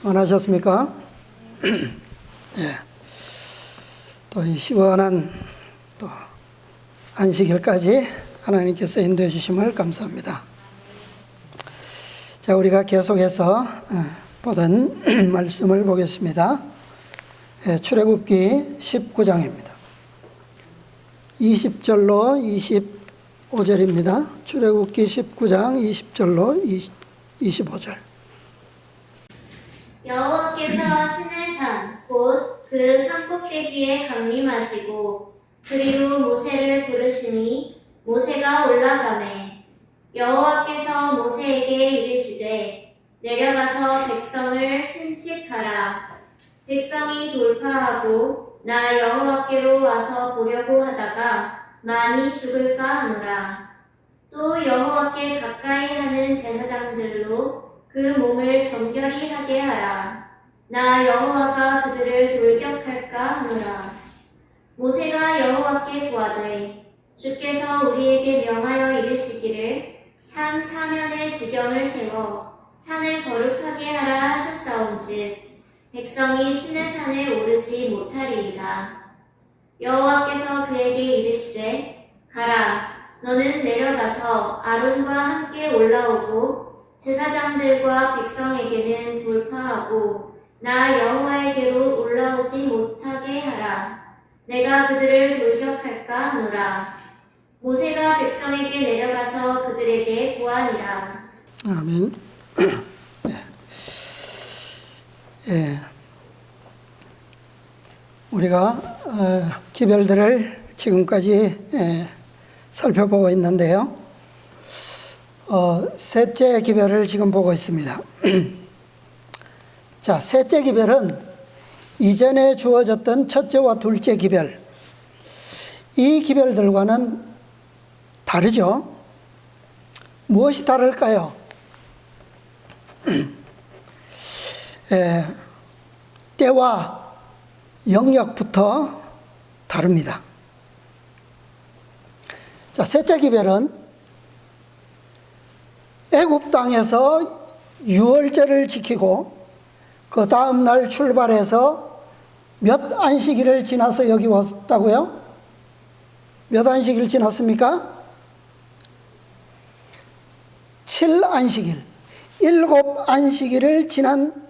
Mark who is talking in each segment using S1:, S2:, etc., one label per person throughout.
S1: 평안하셨습니까? 예. 또 이 시원한 또 안식일까지 하나님께서 인도해 주심을 감사합니다. 자, 우리가 계속해서 보던 말씀을 보겠습니다. 출애굽기 19장입니다. 20절로 25절입니다. 출애굽기 19장 20절로 25절.
S2: 여호와께서 시내산 곧 그 산꼭대기에 강림하시고 그리로 모세를 부르시니 모세가 올라가매 여호와께서 모세에게 이르시되 내려가서 백성을 신칙하라. 백성이 돌파하고 나 여호와께로 와서 보려고 하다가 많이 죽을까 하노라. 또 여호와께 가까이 하는 제사장들로 그 몸을 정결히 하게 하라. 나 여호와가 그들을 돌격할까 하노라. 모세가 여호와께 구하되 주께서 우리에게 명하여 이르시기를 산 사면에 지경을 세워 산을 거룩하게 하라 하셨사온즉 백성이 시내산에 오르지 못하리이다. 여호와께서 그에게 이르시되 가라. 너는 내려가서 아론과 함께 올라오고 제사장들과 백성에게는 돌파하고 나 여호와에게로 올라오지 못하게 하라. 내가 그들을 돌격할까 하노라. 모세가 백성에게 내려가서 그들에게 구하니라.
S1: 아멘. 예. 우리가 기별들을 지금까지 살펴보고 있는데요. 셋째 기별을 지금 보고 있습니다. 자, 셋째 기별은 이전에 주어졌던 첫째와 둘째 기별, 이 기별들과는 다르죠. 무엇이 다를까요? 때와 영역부터 다릅니다. 자, 셋째 기별은 애굽 땅에서 유월절을 지키고 그 다음 날 출발해서 몇 안식일을 지나서 여기 왔다고요? 몇 안식일 지났습니까? 7안식일, 7안식일을 지난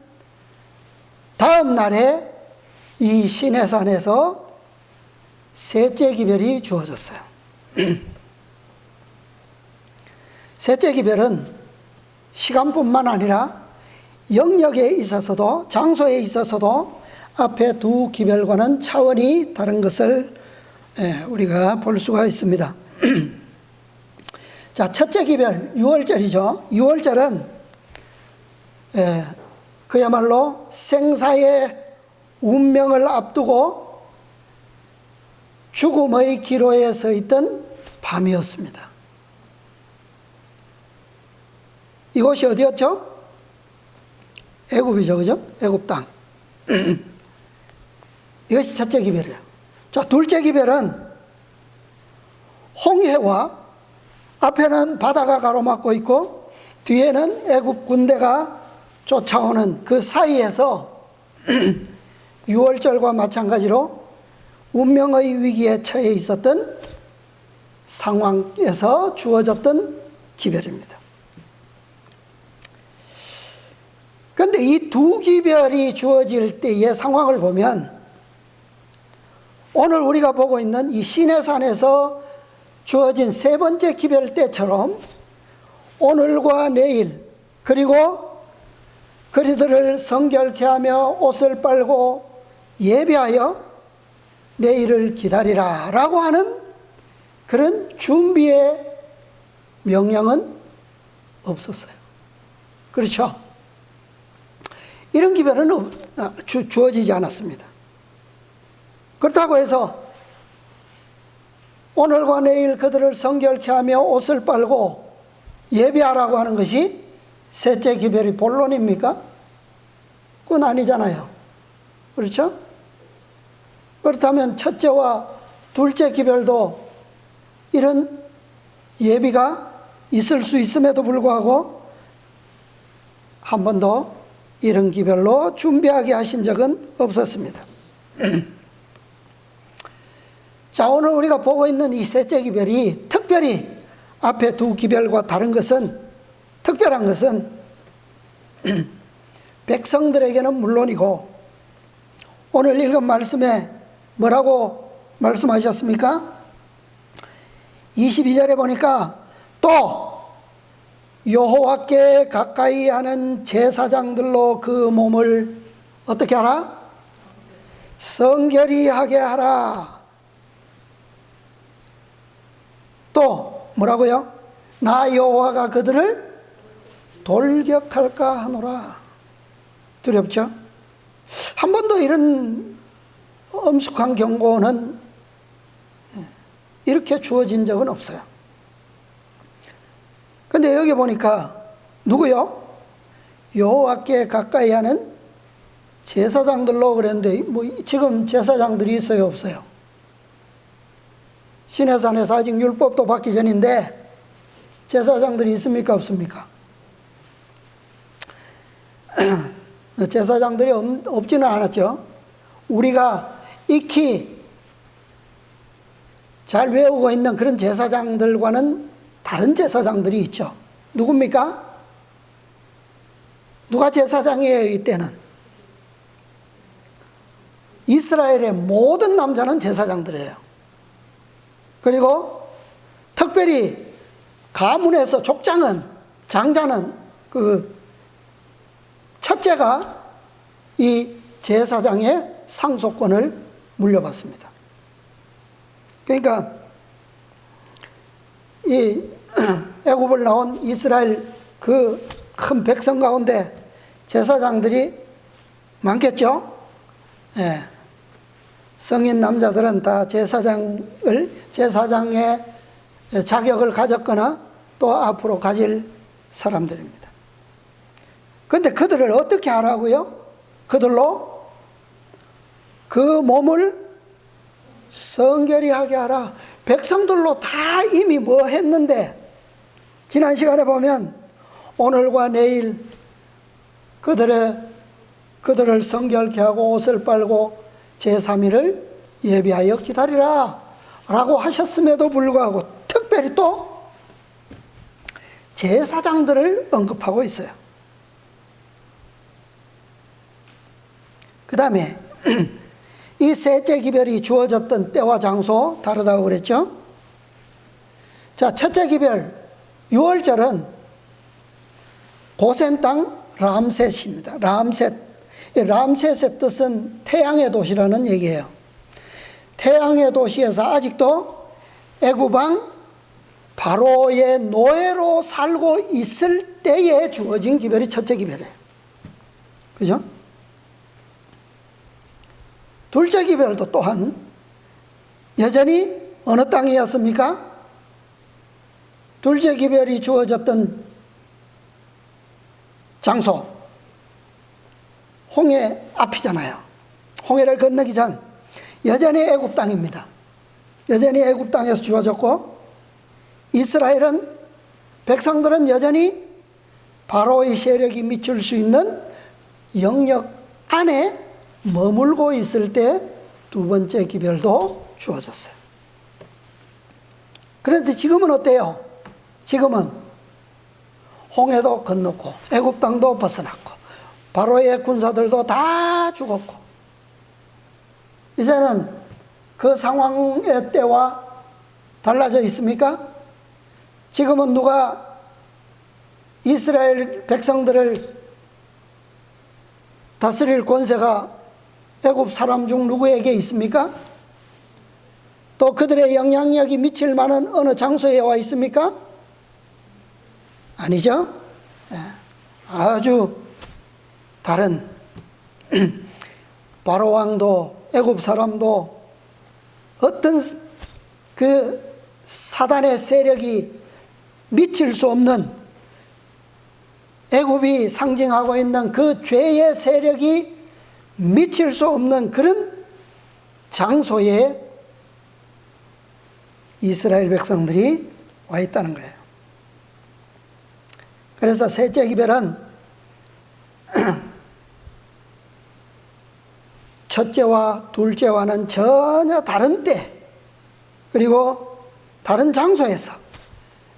S1: 다음 날에 이 시내산에서 셋째 기별이 주어졌어요. 셋째 기별은 시간뿐만 아니라 영역에 있어서도 장소에 있어서도 앞에 두 기별과는 차원이 다른 것을 우리가 볼 수가 있습니다. 자, 첫째 기별 유월절이죠. 유월절은 그야말로 생사의 운명을 앞두고 죽음의 기로에 서 있던 밤이었습니다. 이곳이 어디였죠? 애굽이죠, 그죠? 애굽 땅. 이것이 첫째 기별이에요. 자, 둘째 기별은 홍해와 앞에는 바다가 가로막고 있고 뒤에는 애굽 군대가 쫓아오는 그 사이에서 유월절과 마찬가지로 운명의 위기에 처해 있었던 상황에서 주어졌던 기별입니다. 그런데 이 두 기별이 주어질 때의 상황을 보면 오늘 우리가 보고 있는 이 시내산에서 주어진 세 번째 기별 때처럼 오늘과 내일 그리고 그리들을 성결케 하며 옷을 빨고 예배하여 내일을 기다리라 라고 하는 그런 준비의 명령은 없었어요. 그렇죠? 이런 기별은 주어지지 않았습니다. 그렇다고 해서 오늘과 내일 그들을 성결케 하며 옷을 빨고 예배하라고 하는 것이 셋째 기별의 본론입니까? 그건 아니잖아요. 그렇죠? 그렇다면 첫째와 둘째 기별도 이런 예비가 있을 수 있음에도 불구하고 한 번도 이런 기별로 준비하게 하신 적은 없었습니다. 자, 오늘 우리가 보고 있는 이 셋째 기별이 특별히 앞에 두 기별과 다른 것은, 특별한 것은 백성들에게는 물론이고, 오늘 읽은 말씀에 뭐라고 말씀하셨습니까? 22절에 보니까 또 여호와께 가까이 하는 제사장들로 그 몸을 어떻게 하라? 성결히 하게 하라. 또 뭐라고요? 나 여호와가 그들을 돌격할까 하노라. 두렵죠? 한 번도 이런 엄숙한 경고는 이렇게 주어진 적은 없어요. 근데 여기 보니까 누구요? 여호와께 가까이 하는 제사장들로 그랬는데, 뭐 지금 제사장들이 있어요, 없어요? 시내산에서 아직 율법도 받기 전인데 제사장들이 있습니까, 없습니까? 제사장들이 없지는 않았죠. 우리가 익히 잘 외우고 있는 그런 제사장들과는 다른 제사장들이 있죠. 누굽니까? 누가 제사장이에요, 이때는? 이스라엘의 모든 남자는 제사장들이에요. 그리고 특별히 가문에서 족장은, 장자는 그 첫째가 이 제사장의 상속권을 물려받습니다. 그러니까 이 애굽을 나온 이스라엘 그 큰 백성 가운데 제사장들이 많겠죠? 예. 성인 남자들은 다 제사장의 자격을 가졌거나 또 앞으로 가질 사람들입니다. 그런데 그들을 어떻게 하라고요? 그들로 그 몸을 성결히 하게 하라. 백성들로 다 이미 뭐 했는데, 지난 시간에 보면 오늘과 내일 그들을 성결케 하고 옷을 빨고 제3일을 예비하여 기다리라 라고 하셨음에도 불구하고 특별히 또 제사장들을 언급하고 있어요. 그 다음에 이 셋째 기별이 주어졌던 때와 장소 다르다고 그랬죠. 자, 첫째 기별 6월절은 고센 땅 람셋입니다. 람셋의 뜻은 태양의 도시라는 얘기예요. 태양의 도시에서 아직도 애굽왕 바로의 노예로 살고 있을 때에 주어진 기별이 첫째 기별이에요. 그죠? 둘째 기별도 또한 여전히 어느 땅이었습니까? 둘째 기별이 주어졌던 장소, 홍해 앞이잖아요. 홍해를 건너기 전 여전히 애굽 땅입니다. 여전히 애굽 땅에서 주어졌고, 이스라엘은, 백성들은 여전히 바로의 세력이 미칠 수 있는 영역 안에 머물고 있을 때 두 번째 기별도 주어졌어요. 그런데 지금은 어때요? 지금은 홍해도 건넜고 애굽 땅도 벗어났고 바로의 군사들도 다 죽었고, 이제는 그 상황의 때와 달라져 있습니까? 지금은 누가 이스라엘 백성들을 다스릴 권세가 애굽 사람 중 누구에게 있습니까? 또 그들의 영향력이 미칠 만한 어느 장소에 와 있습니까? 아니죠? 아주 다른 바로 왕도 애굽 사람도 어떤 그 사단의 세력이 미칠 수 없는, 애굽이 상징하고 있는 그 죄의 세력이 미칠 수 없는 그런 장소에 이스라엘 백성들이 와 있다는 거예요. 그래서 셋째 기별은 첫째와 둘째와는 전혀 다른 때, 그리고 다른 장소에서,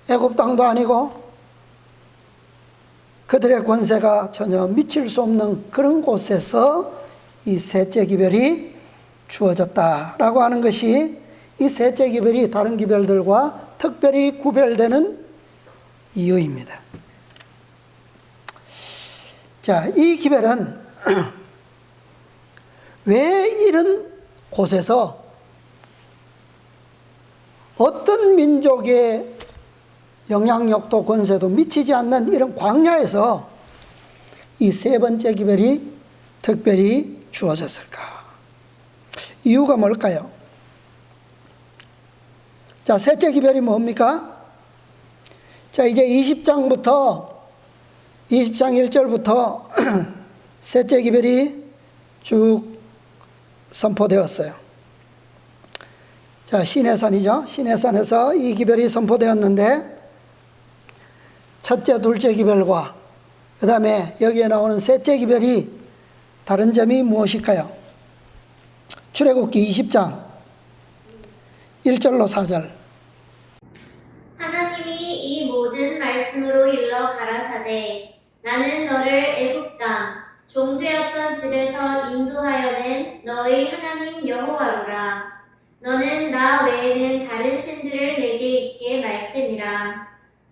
S1: 애굽 땅도 아니고 그들의 권세가 전혀 미칠 수 없는 그런 곳에서 이 셋째 기별이 주어졌다라고 하는 것이 이 셋째 기별이 다른 기별들과 특별히 구별되는 이유입니다. 자, 이 기별은 왜 이런 곳에서 어떤 민족의 영향력도 권세도 미치지 않는 이런 광야에서 이 세 번째 기별이 특별히 주어졌을까? 이유가 뭘까요? 자, 셋째 기별이 뭡니까? 자, 이제 20장 1절부터 셋째 기별이 쭉 선포되었어요. 자, 시내산이죠. 시내산에서 이 기별이 선포되었는데 첫째, 둘째 기별과 그 다음에 여기에 나오는 셋째 기별이 다른 점이 무엇일까요? 출애굽기 20장 1절로 4절.
S2: 하나님이 이 모든 말씀으로 일러 가라사대 나는 너를 애굽 땅 종되었던 집에서 인도하여 낸 너의 하나님 여호와로라. 너는 나 외에는 다른 신들을 내게 있게 말지니라.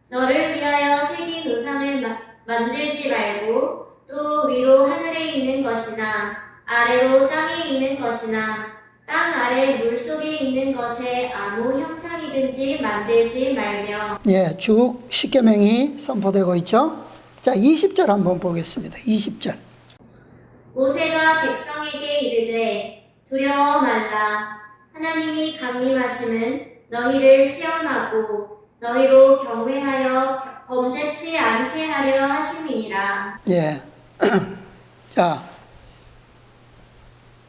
S2: 너를 위하여 새긴 우상을 만들지 말고 또 위로 하늘에 있는 것이나 아래로 땅에 있는 것이나 땅 아래 물속에 있는 것에 아무 형상이든지 만들지 말며.
S1: 예, 쭉 십계명이 선포되고 있죠. 자, 20절 한번 보겠습니다. 20절.
S2: 모세가 백성에게 이르되 두려워 말라. 하나님이 강림하심은 너희를 시험하고 너희로 경외하여 범죄치 않게 하려 하심이니라.
S1: 예. 자,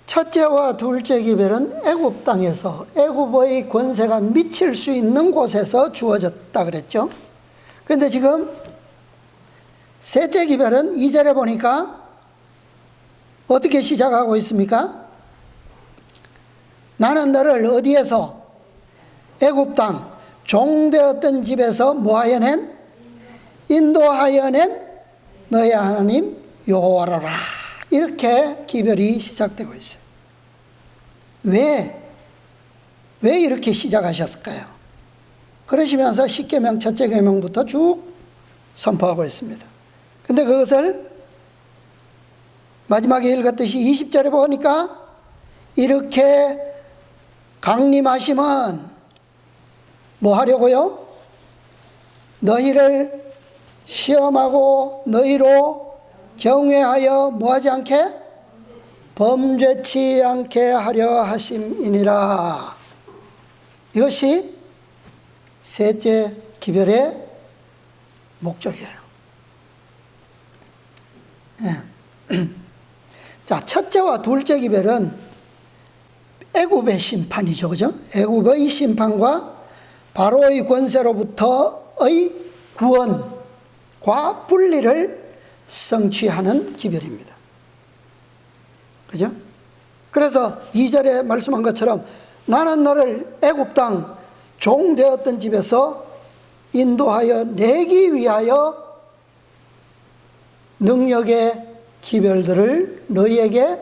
S1: 첫째와 둘째 기별은 애굽 땅에서 애굽의 권세가 미칠 수 있는 곳에서 주어졌다 그랬죠. 그런데 지금 셋째 기별은 2절에 보니까 어떻게 시작하고 있습니까? 나는 너를 어디에서? 애굽 땅 종되었던 집에서 뭐하여 낸? 인도하여 낸 너의 하나님 여호와로라. 이렇게 기별이 시작되고 있어요. 왜 이렇게 시작하셨을까요? 그러시면서 십계명 첫째 계명부터 쭉 선포하고 있습니다. 근데 그것을 마지막에 읽었듯이 20절에 보니까 이렇게 강림하심은 뭐 하려고요? 너희를 시험하고 너희로 경외하여 뭐하지 않게? 범죄치 않게 하려 하심이니라. 이것이 셋째 기별의 목적이에요. 예. 자, 첫째와 둘째 기별은 애굽의 심판이죠. 그죠? 애굽의 심판과 바로의 권세로부터의 구원과 분리를 성취하는 기별입니다. 그죠? 그래서 2절에 말씀한 것처럼 나는 너를 애굽 땅 종되었던 집에서 인도하여 내기 위하여 능력의 기별들을 너희에게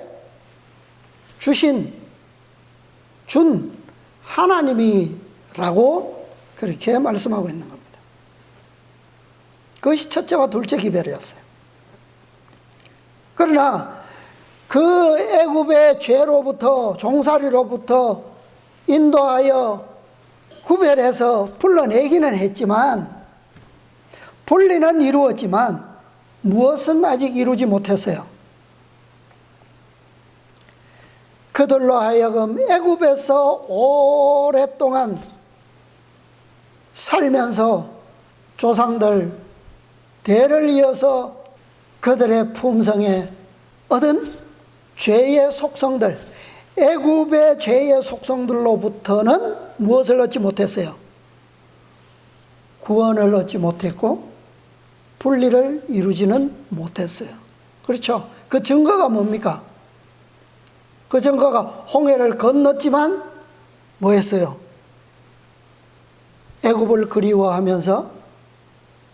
S1: 준 하나님이라고 그렇게 말씀하고 있는 겁니다. 그것이 첫째와 둘째 기별이었어요. 그러나 그 애굽의 죄로부터 종살이로부터 인도하여 구별해서 불러내기는 했지만 분리는 이루었지만 무엇은 아직 이루지 못했어요. 그들로 하여금 애굽에서 오랫동안 살면서 조상들 대를 이어서 그들의 품성에 얻은 죄의 속성들, 애굽의 죄의 속성들로부터는 무엇을 얻지 못했어요? 구원을 얻지 못했고 분리를 이루지는 못했어요. 그렇죠? 그 증거가 뭡니까? 그 전가가 홍해를 건넜지만 뭐 했어요? 애굽을 그리워하면서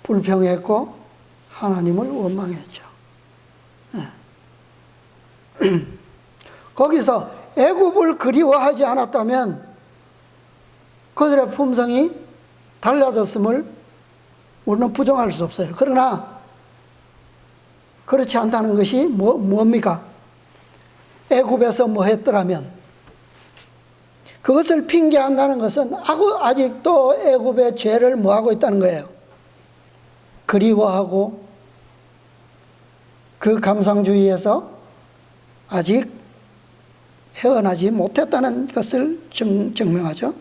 S1: 불평했고 하나님을 원망했죠. 네. 거기서 애굽을 그리워하지 않았다면 그들의 품성이 달라졌음을 우리는 부정할 수 없어요. 그러나 그렇지 않다는 것이 뭡니까? 애굽에서 뭐 했더라면 그것을 핑계한다는 것은 아직도 애굽의 죄를 뭐하고 있다는 거예요? 그리워하고 그 감상주의에서 아직 헤어나지 못했다는 것을 증명하죠.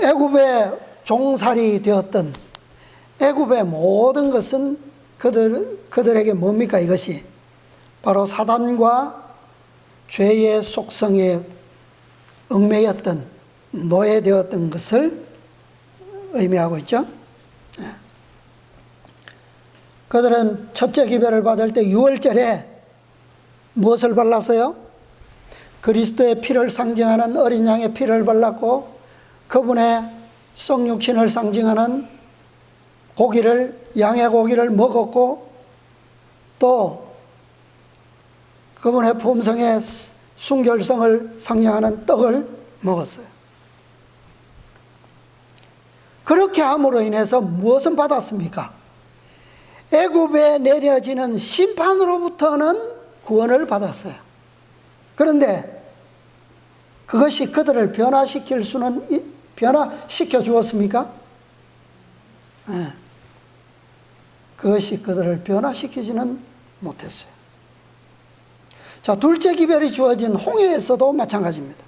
S1: 애굽의 종살이 되었던 애굽의 모든 것은 그들에게 뭡니까? 이것이 바로 사단과 죄의 속성에 얽매였던 노예되었던 것을 의미하고 있죠. 그들은 첫째 기별을 받을 때 6월절에 무엇을 발랐어요? 그리스도의 피를 상징하는 어린 양의 피를 발랐고 그분의 성육신을 상징하는 양의 고기를 먹었고 또 그분의 품성의 순결성을 상징하는 떡을 먹었어요. 그렇게 함으로 인해서 무엇을 받았습니까? 애굽에 내려지는 심판으로부터는 구원을 받았어요. 그런데 그것이 그들을 변화시켜 주었습니까? 네. 그것이 그들을 변화시키지는 못했어요. 자, 둘째 기별이 주어진 홍해에서도 마찬가지입니다.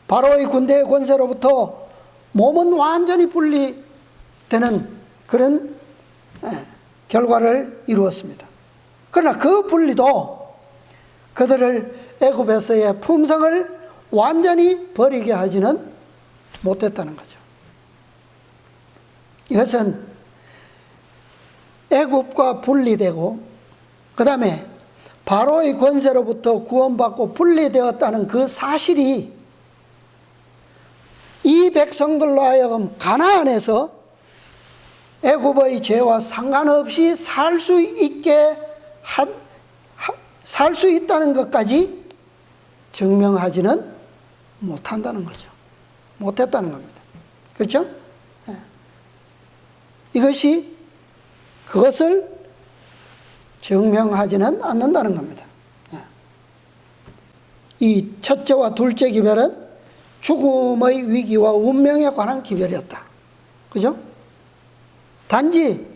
S1: 바로의 군대의 권세로부터 몸은 완전히 분리되는 그런 결과를 이루었습니다. 그러나 그 분리도 그들을 애굽에서의 품성을 완전히 버리게 하지는 못했다는 거죠. 이것은 애굽과 분리되고 그 다음에 바로의 권세로부터 구원받고 분리되었다는 그 사실이 이 백성들로 하여금 가나안에서 애굽의 죄와 상관없이 살 수 있다는 것까지 증명하지는 못한다는 거죠. 못했다는 겁니다. 그렇죠? 이것이 그것을 증명하지는 않는다는 겁니다. 이 첫째와 둘째 기별은 죽음의 위기와 운명에 관한 기별이었다. 그죠? 단지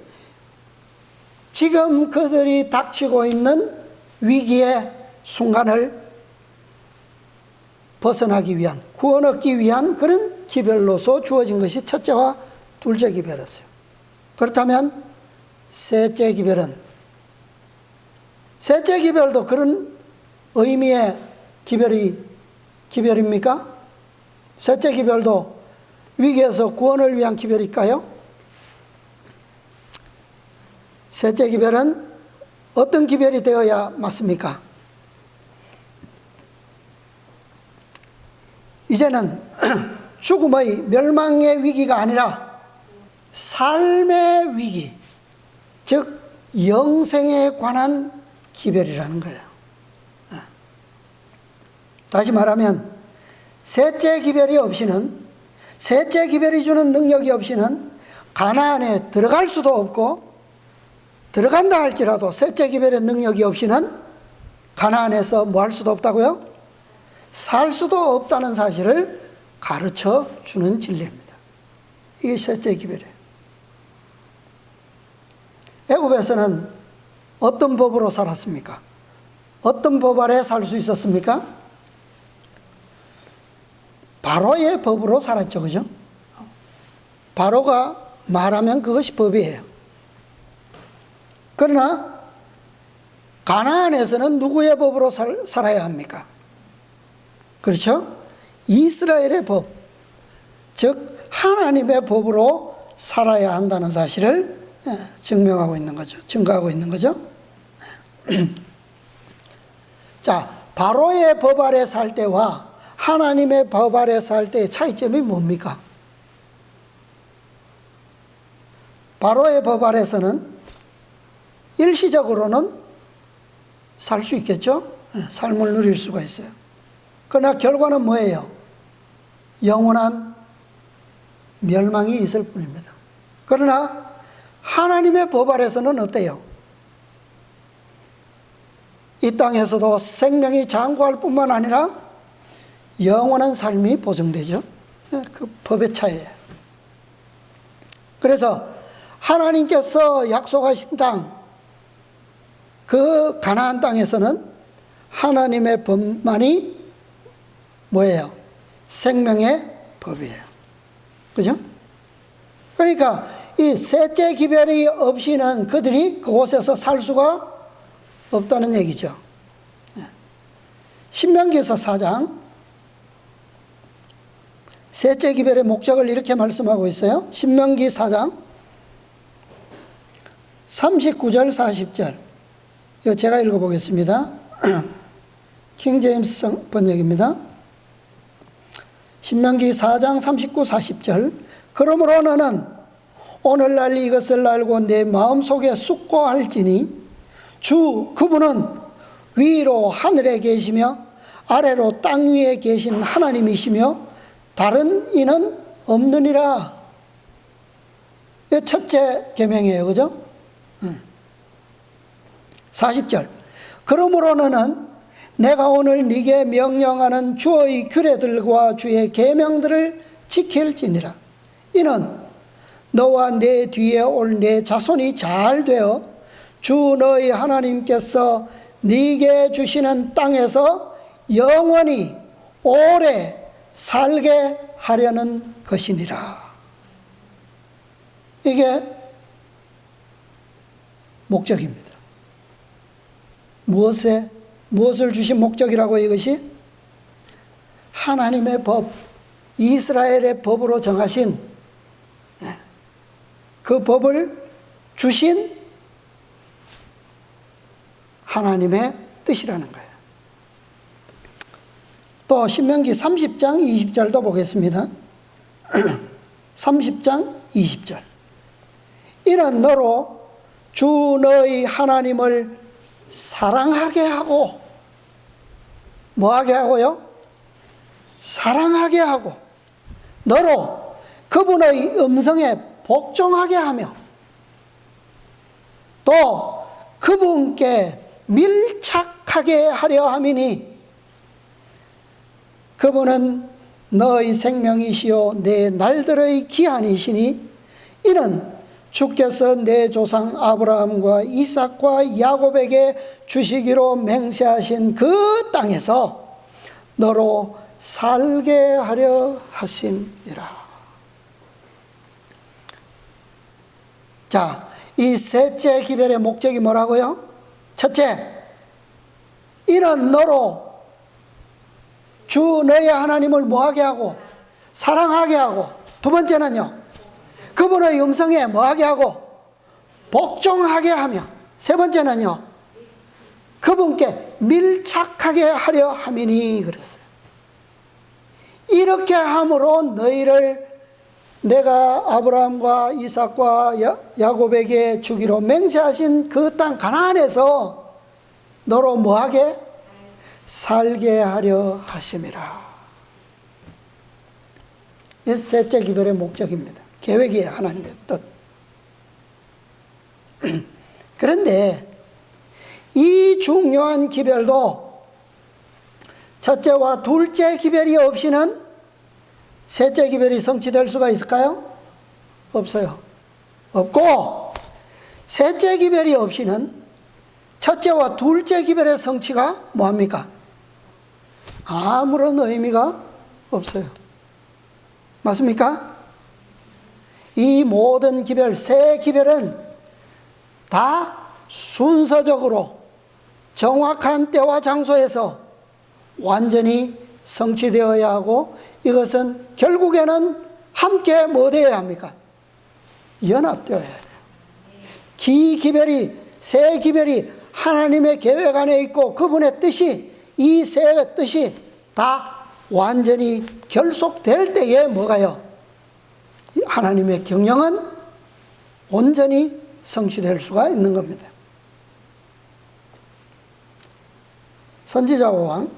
S1: 지금 그들이 닥치고 있는 위기의 순간을 벗어나기 위한, 구원 얻기 위한 그런 기별로서 주어진 것이 첫째와 둘째 기별이었어요. 그렇다면 셋째 기별도 그런 의미의 기별입니까? 셋째 기별도 위기에서 구원을 위한 기별일까요? 셋째 기별은 어떤 기별이 되어야 맞습니까? 이제는 죽음의 멸망의 위기가 아니라 삶의 위기, 즉 영생에 관한 기별이라는 거예요. 다시 말하면 셋째 기별이 없이는, 셋째 기별이 주는 능력이 없이는 가나안에 들어갈 수도 없고, 들어간다 할지라도 셋째 기별의 능력이 없이는 가나안에서 뭐 할 수도 없다고요? 살 수도 없다는 사실을 가르쳐 주는 진리입니다. 이게 셋째 기별이에요. 애굽에서는 어떤 법으로 살았습니까? 어떤 법 아래 살 수 있었습니까? 바로의 법으로 살았죠. 그죠? 바로가 말하면 그것이 법이에요. 그러나 가나안에서는 누구의 법으로 살아야 합니까? 그렇죠? 이스라엘의 법, 즉 하나님의 법으로 살아야 한다는 사실을 증명하고 있는 거죠. 증거하고 있는 거죠. 자, 바로의 법 아래 살 때와 하나님의 법 아래 살 때의 차이점이 뭡니까? 바로의 법 아래서는 일시적으로는 살 수 있겠죠? 삶을 누릴 수가 있어요. 그러나 결과는 뭐예요? 영원한 멸망이 있을 뿐입니다. 그러나 하나님의 법 아래서는 어때요? 이 땅에서도 생명이 장구할 뿐만 아니라 영원한 삶이 보증되죠. 그 법의 차이예요. 그래서 하나님께서 약속하신 땅, 그 가나안 땅에서는 하나님의 법만이 뭐예요? 생명의 법이에요. 그죠? 그러니까 이 셋째 기별이 없이는 그들이 그곳에서 살 수가 없다는 얘기죠. 신명기서 4장 셋째 기별의 목적을 이렇게 말씀하고 있어요. 신명기 4장 39절 40절 이거 제가 읽어보겠습니다. 킹제임스 번역입니다. 신명기 4장 39, 40절 그러므로 너는 오늘날 이것을 알고 내 마음속에 숙고할지니 주 그분은 위로 하늘에 계시며 아래로 땅 위에 계신 하나님이시며 다른 이는 없느니라. 첫째 계명이에요. 그죠? 40절 그러므로 너는 내가 오늘 네게 명령하는 주의 규례들과 주의 계명들을 지킬지니라. 이는 너와 내 뒤에 올 내 자손이 잘 되어 주 너희 하나님께서 네게 주시는 땅에서 영원히 오래 살게 하려는 것이니라. 이게 목적입니다. 무엇을 주신 목적이라고 이것이? 하나님의 법, 이스라엘의 법으로 정하신 그 법을 주신 하나님의 뜻이라는 거예요. 또 신명기 30장 20절도 보겠습니다. 30장 20절 이는 너로 주 너희 하나님을 사랑하게 하고 뭐하게 하고요? 사랑하게 하고 너로 그분의 음성에 복종하게 하며 또 그분께 밀착하게 하려 함이니 그분은 너의 생명이시요 내 날들의 기한이시니 이는 주께서 내 조상 아브라함과 이삭과 야곱에게 주시기로 맹세하신 그 땅에서 너로 살게 하려 하심이라. 자, 이 셋째 기별의 목적이 뭐라고요? 첫째, 이는 너로 주 너의 하나님을 뭐하게 하고 사랑하게 하고, 두 번째는요 그분의 음성에 뭐하게 하고 복종하게 하며, 세 번째는요 그분께 밀착하게 하려 함이니 그랬어요. 이렇게 함으로 너희를 내가 아브라함과 이삭과 야곱에게 주기로 맹세하신 그 땅 가나안에서 너로 뭐하게? 살게 하려 하심이라. 이 셋째 기별의 목적입니다. 계획이에요. 하나님의 뜻. 그런데 이 중요한 기별도 첫째와 둘째 기별이 없이는 셋째 기별이 성취될 수가 있을까요? 없어요. 없고 셋째 기별이 없이는 첫째와 둘째 기별의 성취가 뭐합니까? 아무런 의미가 없어요. 맞습니까? 이 모든 기별, 세 기별은 다 순서적으로 정확한 때와 장소에서 완전히 성취되어야 하고, 이것은 결국에는 함께 뭐 되어야 합니까? 연합되어야 돼요. 기별이, 세 기별이 하나님의 계획 안에 있고 그분의 뜻이 이 세 뜻이 다 완전히 결속될 때에 뭐가요? 하나님의 경영은 온전히 성취될 수가 있는 겁니다. 선지자호왕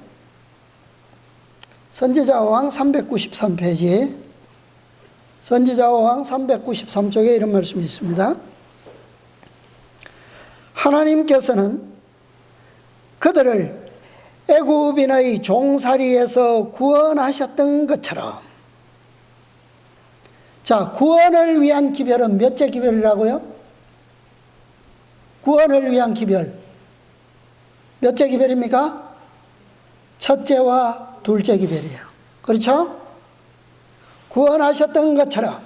S1: 393페이지, 선지자호왕 393쪽에 이런 말씀이 있습니다. 하나님께서는 그들을 애굽인의 종살이에서 구원하셨던 것처럼, 자, 구원을 위한 기별은 몇째 기별이라고요? 구원을 위한 기별 몇째 기별입니까? 첫째와 둘째 기별이에요. 그렇죠? 구원하셨던 것처럼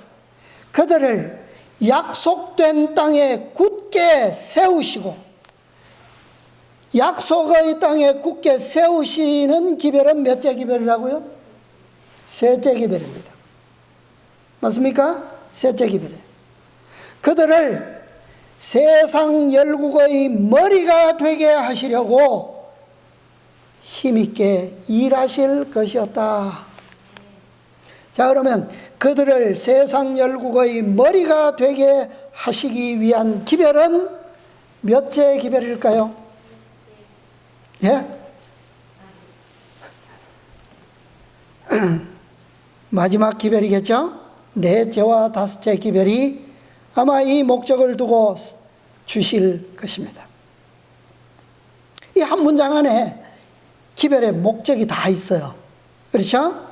S1: 그들을 약속된 땅에 굳게 세우시고, 약속의 땅에 굳게 세우시는 기별은 몇째 기별이라고요? 셋째 기별입니다. 맞습니까? 셋째 기별이에요. 그들을 세상 열국의 머리가 되게 하시려고 힘있게 일하실 것이었다. 자, 그러면 그들을 세상 열국의 머리가 되게 하시기 위한 기별은 몇째 기별일까요? 예? 마지막 기별이겠죠? 넷째와 다섯째 기별이 아마 이 목적을 두고 주실 것입니다. 이 한 문장 안에 기별의 목적이 다 있어요. 그렇죠?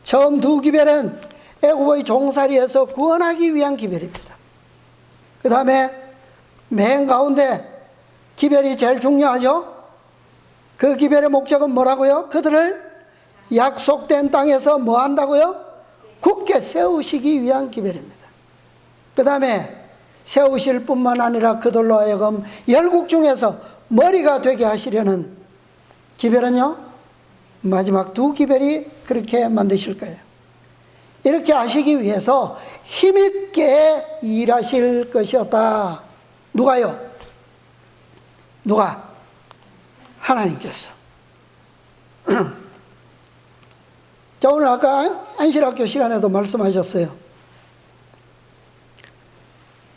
S1: 처음 두 기별은 애굽의 종살이에서 구원하기 위한 기별입니다. 그 다음에 맨 가운데 기별이 제일 중요하죠? 그 기별의 목적은 뭐라고요? 그들을 약속된 땅에서 뭐 한다고요? 굳게 세우시기 위한 기별입니다. 그 다음에 세우실 뿐만 아니라 그들로 하여금 열국 중에서 머리가 되게 하시려는 기별은요, 마지막 두 기별이 그렇게 만드실 거예요. 이렇게 하시기 위해서 힘있게 일하실 것이었다. 누가요? 누가? 하나님께서. 자, 오늘 아까 안실학교 시간에도 말씀하셨어요.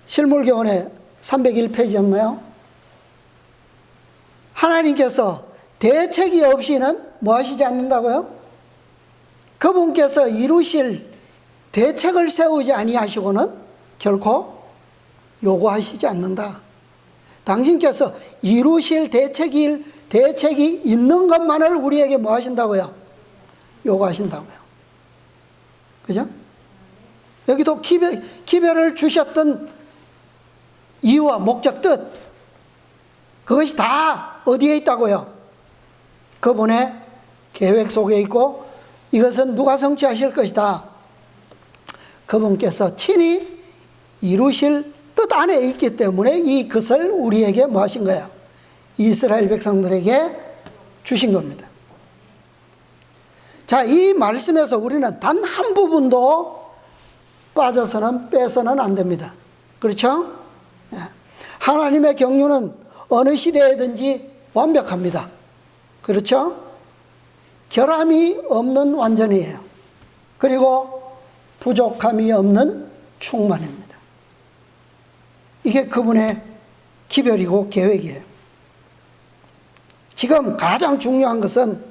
S1: 실물교원에 301페이지였나요? 하나님께서 대책이 없이는 뭐 하시지 않는다고요? 그분께서 이루실 대책을 세우지 아니하시고는 결코 요구하시지 않는다. 당신께서 이루실 대책이 있는 것만을 우리에게 뭐 하신다고요? 요구하신다고요. 그죠? 여기도 기별을 주셨던 이유와 목적, 뜻, 그것이 다 어디에 있다고요? 그분의 계획 속에 있고, 이것은 누가 성취하실 것이다? 그분께서 친히 이루실 뜻 안에 있기 때문에 이것을 우리에게 뭐 하신 거예요? 이스라엘 백성들에게 주신 겁니다. 자, 이 말씀에서 우리는 단 한 부분도 빠져서는 빼서는 안 됩니다. 그렇죠? 하나님의 경륜은 어느 시대에든지 완벽합니다. 그렇죠? 결함이 없는 완전이에요. 그리고 부족함이 없는 충만입니다. 이게 그분의 기별이고 계획이에요. 지금 가장 중요한 것은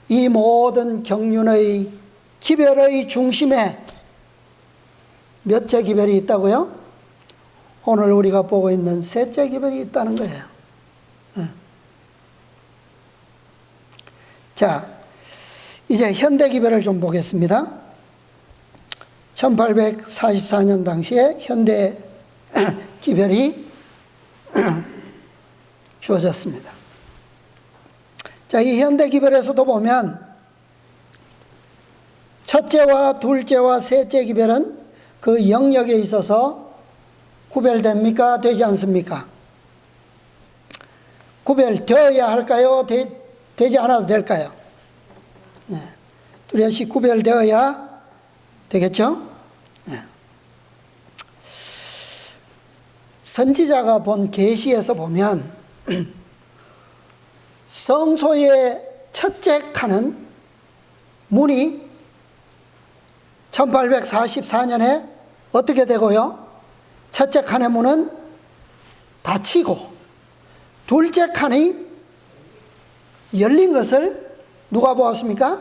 S1: 이 모든 경륜의 기별의 중심에 몇째 기별이 있다고요? 오늘 우리가 보고 있는 셋째 기별이 있다는 거예요. 자, 이제 현대 기별을 좀 보겠습니다. 1844년 당시에 현대 기별이 주어졌습니다. 자, 이 현대 기별에서도 보면 첫째와 둘째와 셋째 기별은 그 영역에 있어서 구별됩니까? 되지 않습니까? 구별되어야 할까요? 되지 않아도 될까요? 네. 뚜렷이 구별되어야 되겠죠? 네. 선지자가 본 계시에서 보면 성소의 첫째 칸은 문이 1844년에 어떻게 되고요? 첫째 칸의 문은 닫히고 둘째 칸이 열린 것을 누가 보았습니까?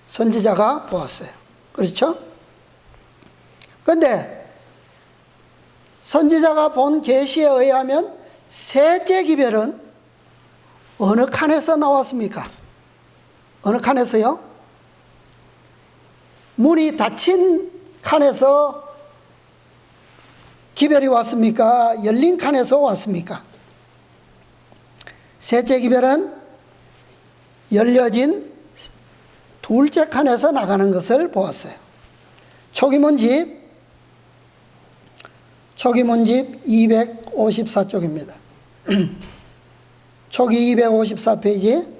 S1: 선지자가 보았어요. 그렇죠? 그런데 선지자가 본 계시에 의하면 셋째 기별은 어느 칸에서 나왔습니까? 어느 칸에서요? 문이 닫힌 칸에서 기별이 왔습니까? 열린 칸에서 왔습니까? 셋째 기별은 열려진 둘째 칸에서 나가는 것을 보았어요. 초기문집 254쪽입니다. 초기 254페이지.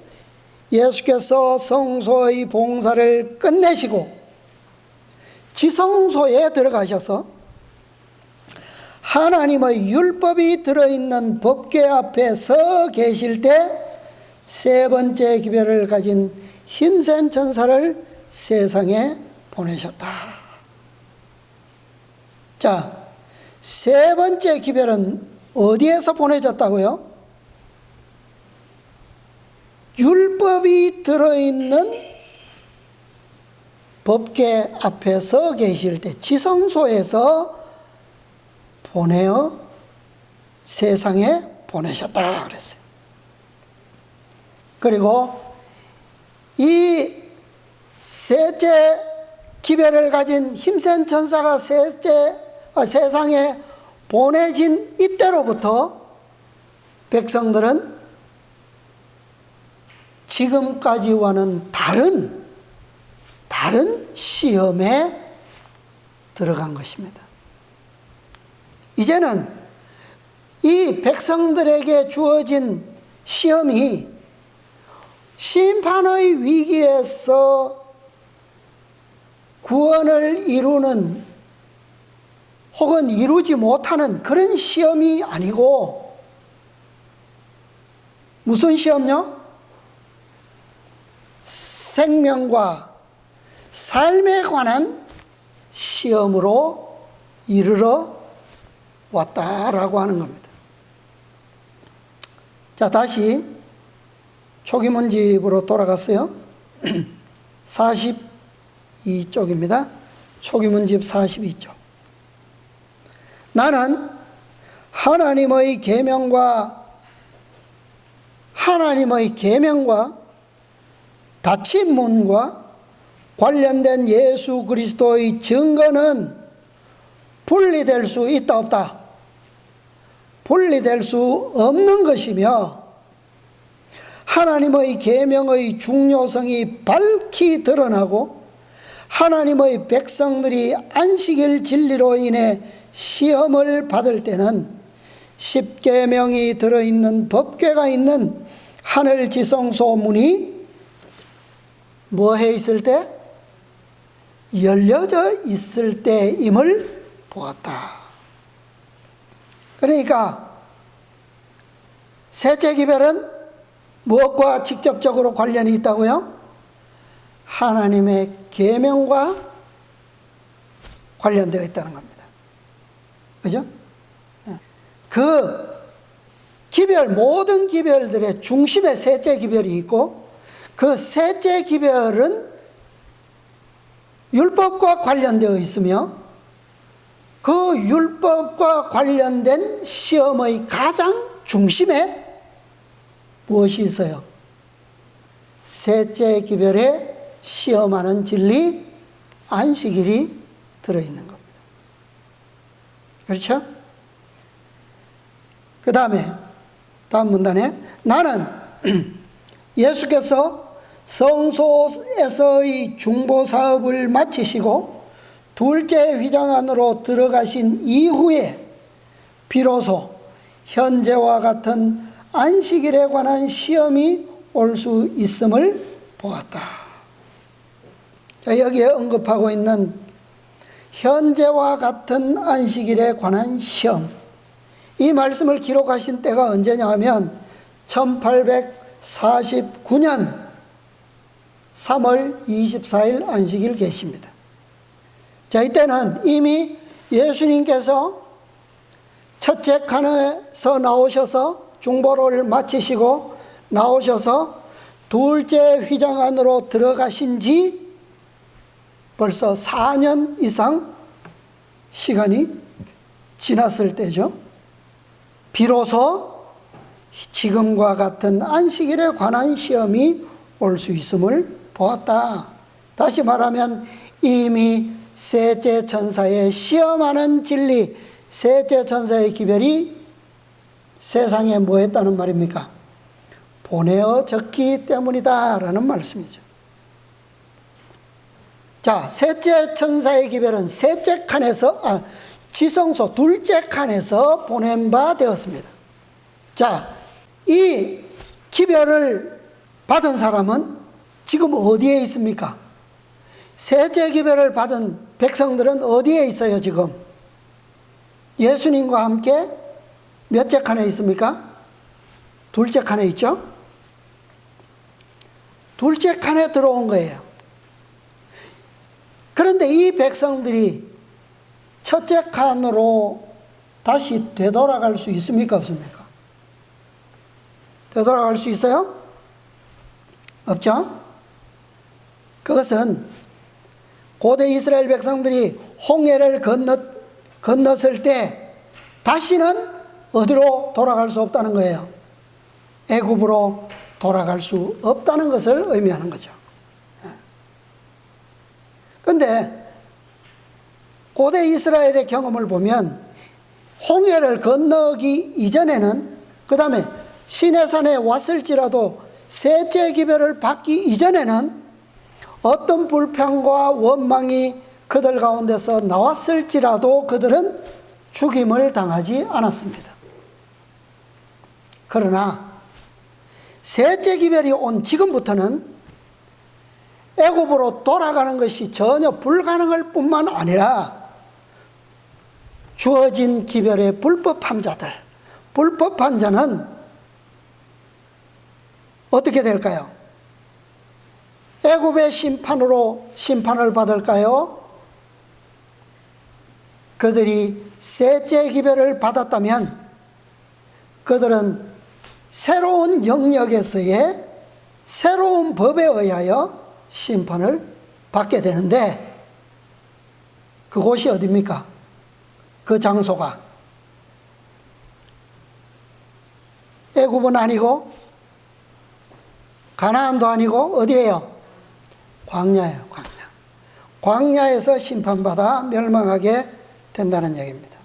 S1: 예수께서 성소의 봉사를 끝내시고 지성소에 들어가셔서 하나님의 율법이 들어있는 법궤 앞에 서 계실 때 세 번째 기별을 가진 힘센 천사를 세상에 보내셨다. 자, 세 번째 기별은 어디에서 보내졌다고요? 율법이 들어있는 법궤 앞에 서 계실 때 지성소에서 보내어 세상에 보내셨다 그랬어요. 그리고 이 셋째 기별을 가진 힘센 천사가 세상에 보내진 이때로부터 백성들은 지금까지와는 다른 시험에 들어간 것입니다. 이제는 이 백성들에게 주어진 시험이 심판의 위기에서 구원을 이루는 혹은 이루지 못하는 그런 시험이 아니고 무슨 시험요? 생명과 삶에 관한 시험으로 이르러 왔다라고 하는 겁니다. 자, 다시 초기문집으로 돌아갔어요. 42쪽입니다. 초기문집 42쪽. 나는 하나님의 계명과 닫힌 문과 관련된 예수 그리스도의 증거는 분리될 수 있다 없다? 분리될 수 없는 것이며 하나님의 계명의 중요성이 밝히 드러나고 하나님의 백성들이 안식일 진리로 인해 시험을 받을 때는 십계명이 들어있는 법궤가 있는 하늘 지성소 문이 뭐해 있을 때? 열려져 있을 때임을 보았다. 그러니까 셋째 기별은 무엇과 직접적으로 관련이 있다고요? 하나님의 계명과 관련되어 있다는 겁니다. 그죠? 그 기별, 모든 기별들의 중심에 셋째 기별이 있고 그 셋째 기별은 율법과 관련되어 있으며 그 율법과 관련된 시험의 가장 중심에 무엇이 있어요? 셋째 기별에 시험하는 진리, 안식일이 들어있는 겁니다. 그렇죠? 그 다음에 다음 문단에 나는 예수께서 성소에서의 중보사업을 마치시고 둘째 휘장 안으로 들어가신 이후에 비로소 현재와 같은 안식일에 관한 시험이 올 수 있음을 보았다. 자, 여기에 언급하고 있는 현재와 같은 안식일에 관한 시험, 이 말씀을 기록하신 때가 언제냐 하면 1844 49년 3월 24일 안식일 계십니다. 자, 이때는 이미 예수님께서 첫째 칸에서 나오셔서 중보를 마치시고 나오셔서 둘째 휘장 안으로 들어가신 지 벌써 4년 이상 시간이 지났을 때죠. 비로소 지금과 같은 안식일에 관한 시험이 올 수 있음을 보았다. 다시 말하면 이미 셋째 천사의 시험하는 진리, 셋째 천사의 기별이 세상에 뭐 했다는 말입니까? 보내어졌기 때문이다 라는 말씀이죠. 자, 셋째 천사의 기별은 셋째 칸에서, 지성소 둘째 칸에서 보낸 바 되었습니다. 자, 이 기별을 받은 사람은 지금 어디에 있습니까? 셋째 기별을 받은 백성들은 어디에 있어요, 지금? 예수님과 함께 몇째 칸에 있습니까? 둘째 칸에 있죠? 둘째 칸에 들어온 거예요. 그런데 이 백성들이 첫째 칸으로 다시 되돌아갈 수 있습니까? 없습니까? 되돌아갈 수 있어요? 없죠? 그것은 고대 이스라엘 백성들이 홍해를 건넜을 때 다시는 어디로 돌아갈 수 없다는 거예요? 애굽으로 돌아갈 수 없다는 것을 의미하는 거죠. 그런데 고대 이스라엘의 경험을 보면 홍해를 건너기 이전에는, 그 다음에 시내산에 왔을지라도 셋째 기별을 받기 이전에는 어떤 불평과 원망이 그들 가운데서 나왔을지라도 그들은 죽임을 당하지 않았습니다. 그러나 셋째 기별이 온 지금부터는 애굽으로 돌아가는 것이 전혀 불가능할 뿐만 아니라 주어진 기별에 불법한 자들, 불법한 자는 어떻게 될까요? 애굽의 심판으로 심판을 받을까요? 그들이 셋째 기별을 받았다면 그들은 새로운 영역에서의 새로운 법에 의하여 심판을 받게 되는데, 그곳이 어디입니까? 그 장소가 애굽은 아니고 가나안도 아니고 어디예요? 광야예요. 광야에서 심판받아 멸망하게 된다는 얘기입니다.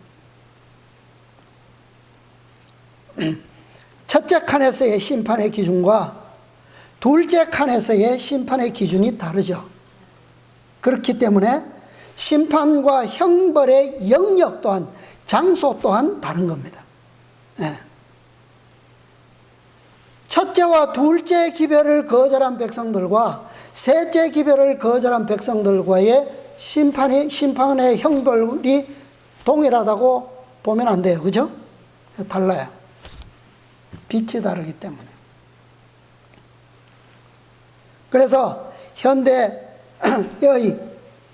S1: 첫째 칸에서의 심판의 기준과 둘째 칸에서의 심판의 기준이 다르죠. 그렇기 때문에 심판과 형벌의 영역 또한, 장소 또한 다른 겁니다. 네. 첫째와 둘째 기별을 거절한 백성들과 셋째 기별을 거절한 백성들과의 심판의 형벌이 동일하다고 보면 안 돼요. 그죠? 달라요. 빛이 다르기 때문에. 그래서 현대의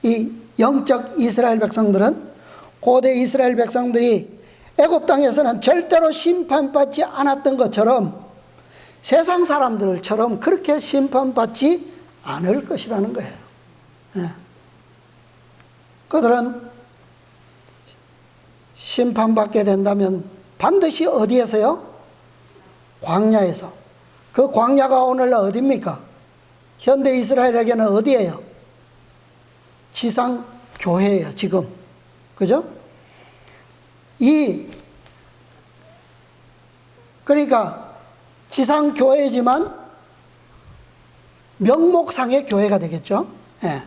S1: 이 영적 이스라엘 백성들은, 고대 이스라엘 백성들이 애굽 땅에서는 절대로 심판받지 않았던 것처럼 세상 사람들처럼 그렇게 심판받지 않을 것이라는 거예요. 네. 그들은 심판받게 된다면 반드시 어디에서요? 광야에서. 그 광야가 오늘날 어디입니까? 현대 이스라엘에게는 어디예요? 지상 교회예요, 지금. 그죠? 그러니까 지상 교회지만 명목상의 교회가 되겠죠. 예.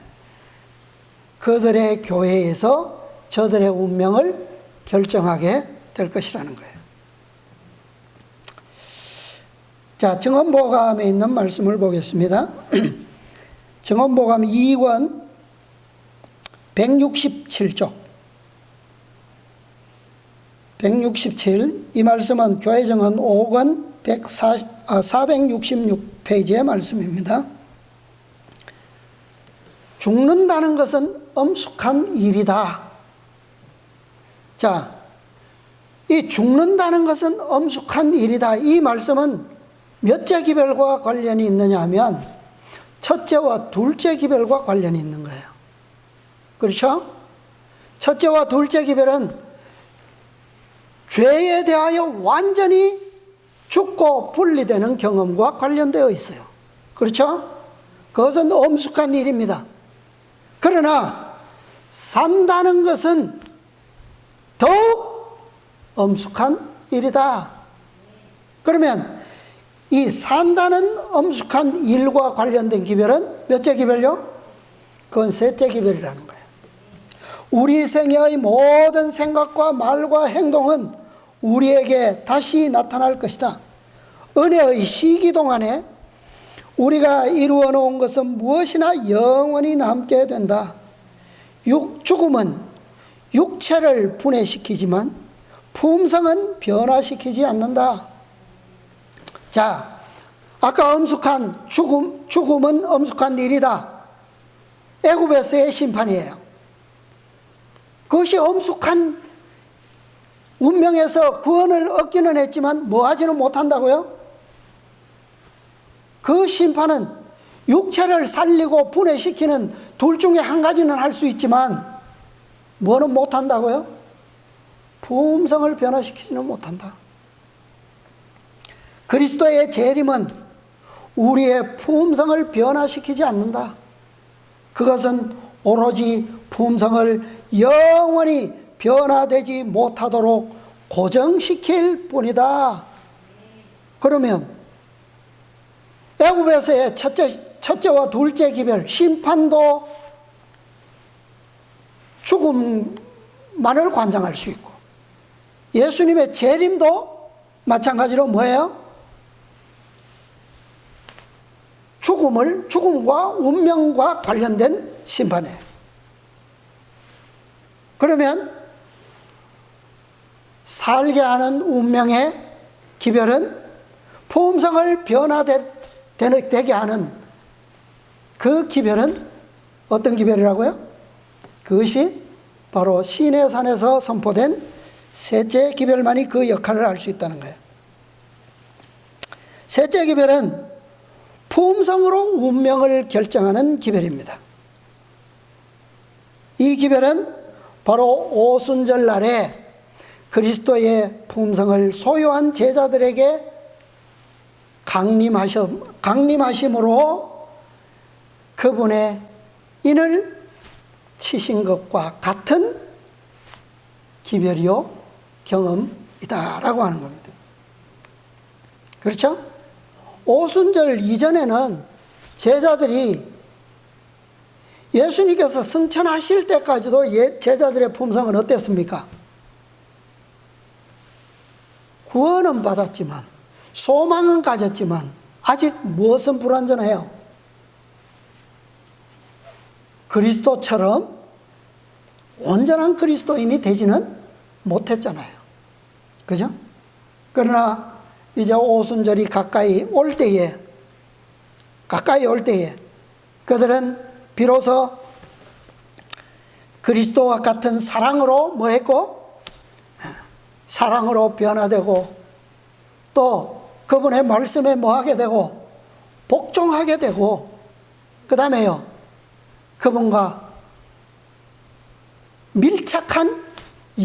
S1: 그들의 교회에서 저들의 운명을 결정하게 될 것이라는 거예요. 자, 증언보감에 있는 말씀을 보겠습니다. 증언보감 2권 167쪽 167, 이 말씀은 교회증언 5권 466페이지의 말씀입니다. 죽는다는 것은 엄숙한 일이다. 자, 이 죽는다는 것은 엄숙한 일이다. 이 말씀은 몇째 기별과 관련이 있느냐 하면 첫째와 둘째 기별과 관련이 있는 거예요. 그렇죠? 첫째와 둘째 기별은 죄에 대하여 완전히 죽고 분리되는 경험과 관련되어 있어요. 그렇죠? 그것은 엄숙한 일입니다. 그러나 산다는 것은 더욱 엄숙한 일이다. 그러면 이 산다는 엄숙한 일과 관련된 기별은 몇째 기별요? 그건 셋째 기별이라는 거예요. 우리 생애의 모든 생각과 말과 행동은 우리에게 다시 나타날 것이다. 은혜의 시기 동안에 우리가 이루어 놓은 것은 무엇이나 영원히 남게 된다. 죽음은 육체를 분해시키지만 품성은 변화시키지 않는다. 자, 아까 엄숙한 죽음은 엄숙한 일이다. 애굽에서의 심판이에요. 그것이 엄숙한 운명에서 구원을 얻기는 했지만 뭐 하지는 못한다고요? 그 심판은 육체를 살리고 분해시키는 둘 중에 한 가지는 할 수 있지만 뭐는 못한다고요? 품성을 변화시키지는 못한다. 그리스도의 재림은 우리의 품성을 변화시키지 않는다. 그것은 오로지 품성을 영원히 변화되지 못하도록 고정시킬 뿐이다. 그러면 애굽에서의 첫째와 둘째 기별, 심판도 죽음만을 관장할 수 있고 예수님의 재림도 마찬가지로 뭐예요? 죽음과 운명과 관련된 심판이에요. 그러면 살게 하는 운명의 기별은 품성을 변화되게 하는 그 기별은 어떤 기별이라고요? 그것이 바로 시내산에서 선포된 셋째 기별만이 그 역할을 할 수 있다는 거예요. 셋째 기별은 품성으로 운명을 결정하는 기별입니다. 이 기별은 바로 오순절 날에 그리스도의 품성을 소유한 제자들에게 강림하심으로 그분의 인을 치신 것과 같은 기별이요 경험이다라고 하는 겁니다. 그렇죠? 오순절 이전에는 제자들이 예수님께서 승천하실 때까지도 제자들의 품성은 어땠습니까? 구원은 받았지만 소망은 가졌지만 아직 무엇은 불완전해요? 그리스도처럼 온전한 그리스도인이 되지는 못했잖아요. 그죠? 그러나 이제 오순절이 가까이 올 때에 그들은 비로소 그리스도와 같은 사랑으로 뭐 했고? 사랑으로 변화되고 또 그분의 말씀에 뭐 하게 되고 복종하게 되고 그 다음에요 그분과 밀착한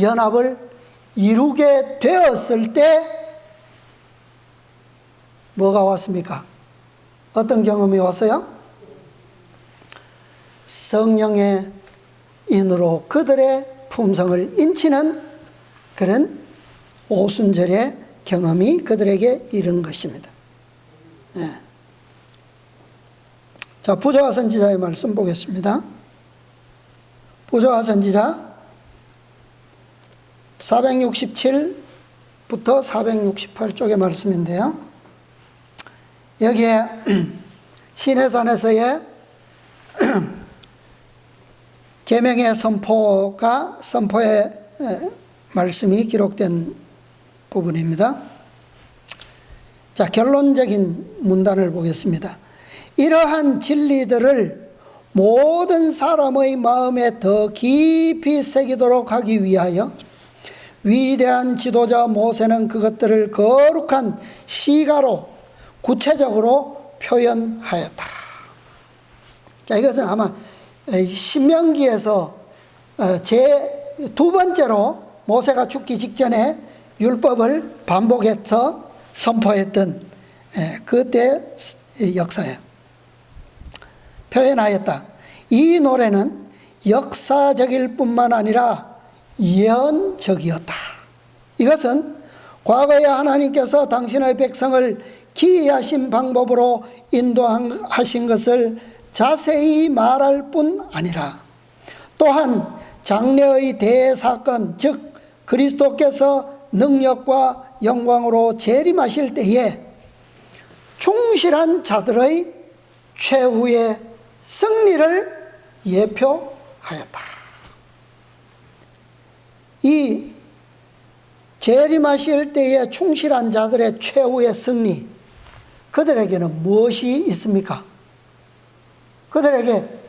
S1: 연합을 이루게 되었을 때 뭐가 왔습니까? 어떤 경험이 왔어요? 성령의 인으로 그들의 품성을 인치는 그런 오순절의 경험이 그들에게 이른 것입니다. 네. 자, 부조와 선지자의 말씀 보겠습니다. 부조와 선지자 467부터 468쪽의 말씀인데요. 여기에 시내산에서의 계명의 선포의 말씀이 기록된 부분입니다. 자, 결론적인 문단을 보겠습니다. 이러한 진리들을 모든 사람의 마음에 더 깊이 새기도록 하기 위하여 위대한 지도자 모세는 그것들을 거룩한 시가로 구체적으로 표현하였다. 자, 이것은 아마 신명기에서 제 두 번째로 모세가 죽기 직전에 율법을 반복해서 선포했던 그때 역사예요. 표현하였다. 이 노래는 역사적일 뿐만 아니라 예언적이었다. 이것은 과거에 하나님께서 당신의 백성을 기이하신 방법으로 인도하신 것을 자세히 말할 뿐 아니라 또한 장래의 대사건, 즉 그리스도께서 능력과 영광으로 재림하실 때에 충실한 자들의 최후의 승리를 예표하였다. 이 재림하실 때에 충실한 자들의 최후의 승리, 그들에게는 무엇이 있습니까? 그들에게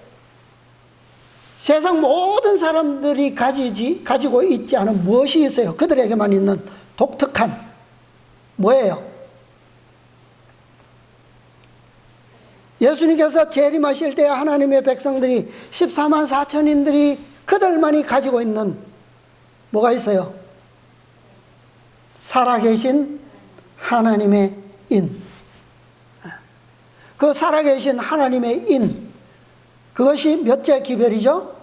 S1: 세상 모든 사람들이 가지고 있지 않은 무엇이 있어요? 그들에게만 있는 독특한 뭐예요? 예수님께서 재림하실 때 하나님의 백성들이 14만 4천인들이 그들만이 가지고 있는 뭐가 있어요? 살아계신 하나님의 인. 그 살아계신 하나님의 인, 그것이 몇째 기별이죠?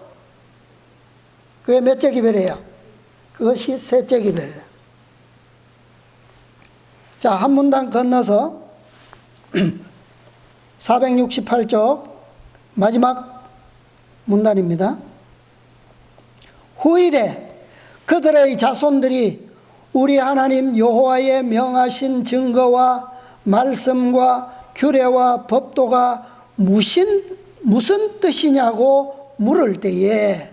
S1: 그게 몇째 기별이에요? 그것이 셋째 기별이에요. 자, 한 문단 건너서 468쪽 마지막 문단입니다. 후일에 그들의 자손들이 우리 하나님 여호와의 명하신 증거와 말씀과 규례와 법도가 무슨 뜻이냐고 물을 때에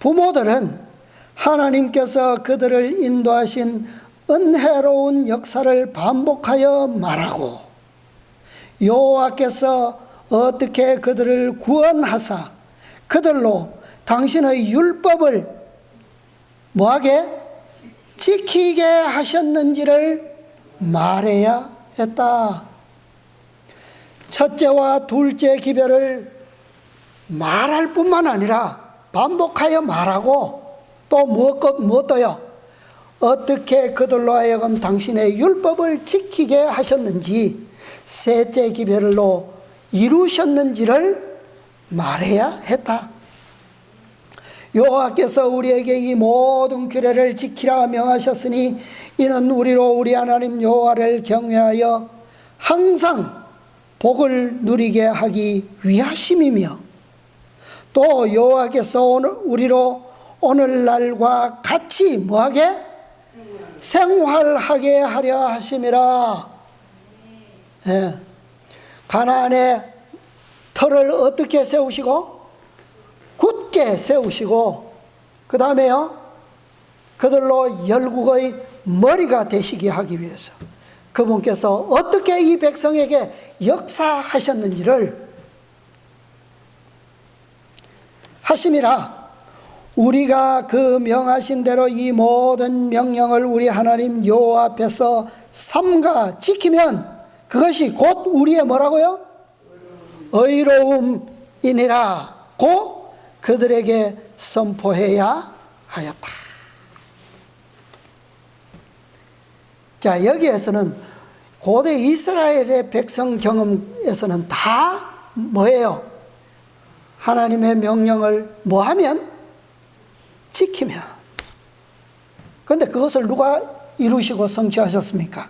S1: 부모들은 하나님께서 그들을 인도하신 은혜로운 역사를 반복하여 말하고 여호와께서 어떻게 그들을 구원하사 그들로 당신의 율법을 뭐하게? 지키게 하셨는지를 말해야 했다. 첫째와 둘째 기별을 말할 뿐만 아니라 반복하여 말하고 또 무엇도요? 어떻게 그들로 하여금 당신의 율법을 지키게 하셨는지 셋째 기별로 이루셨는지를 말해야 했다. 여호와께서 우리에게 이 모든 규례를 지키라 명하셨으니 이는 우리로 우리 하나님 여호와를 경외하여 항상 복을 누리게 하기 위하심이며 또 여호와께서 우리로 오늘날과 같이 뭐하게? 생활하게 하려 하심이라. 예. 가나안의 터를 어떻게 세우시고? 굳게 세우시고 그 다음에요 그들로 열국의 머리가 되시게 하기 위해서 그분께서 어떻게 이 백성에게 역사하셨는지를 하심이라. 우리가 그 명하신 대로 이 모든 명령을 우리 하나님 여호와 앞에서 삼가 지키면 그것이 곧 우리의 뭐라고요? 의로움이니라 고 그들에게 선포해야 하였다. 자, 여기에서는 고대 이스라엘의 백성 경험에서는 다 뭐예요? 하나님의 명령을 뭐하면? 지키면. 그런데 그것을 누가 이루시고 성취하셨습니까?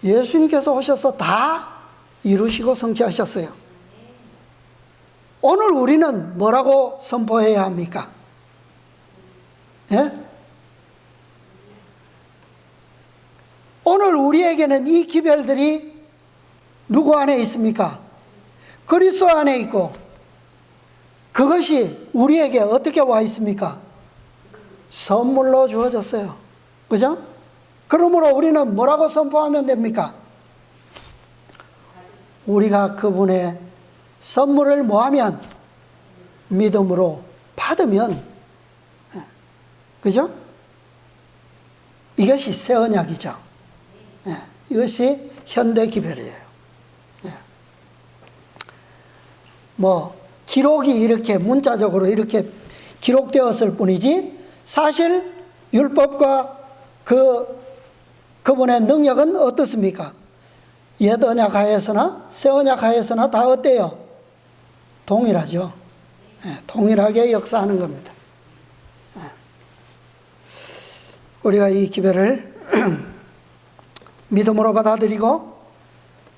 S1: 예수님께서 오셔서 다 이루시고 성취하셨어요. 오늘 우리는 뭐라고 선포해야 합니까? 예? 오늘 우리에게는 이 기별들이 누구 안에 있습니까? 그리스도 안에 있고 그것이 우리에게 어떻게 와 있습니까? 선물로 주어졌어요. 그죠? 그러므로 우리는 뭐라고 선포하면 됩니까? 우리가 그분의 선물을 뭐하면? 믿음으로 받으면, 그죠? 이것이 새 언약이죠. 이것이 현대 기별이에요. 뭐 기록이 이렇게 문자적으로 이렇게 기록되었을 뿐이지 사실 율법과 그분의 능력은 어떻습니까? 옛 언약 하에서나 새 언약 하에서나 다 어때요? 동일하죠. 동일하게 역사하는 겁니다. 우리가 이 기별을 믿음으로 받아들이고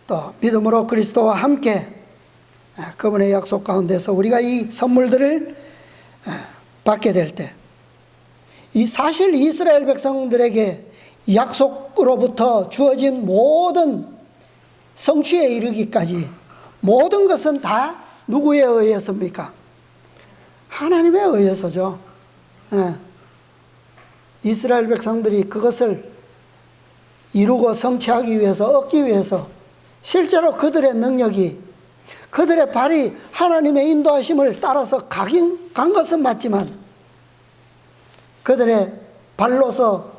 S1: 또 믿음으로 그리스도와 함께 그분의 약속 가운데서 우리가 이 선물들을 받게 될 때, 이 사실 이스라엘 백성들에게 약속으로부터 주어진 모든 성취에 이르기까지 모든 것은 다 누구에 의해서입니까? 하나님에 의해서죠. 이스라엘 백성들이 그것을 이루고 성취하기 위해서, 얻기 위해서 실제로 그들의 능력이, 그들의 발이 하나님의 인도하심을 따라서 간 것은 맞지만 그들의 발로서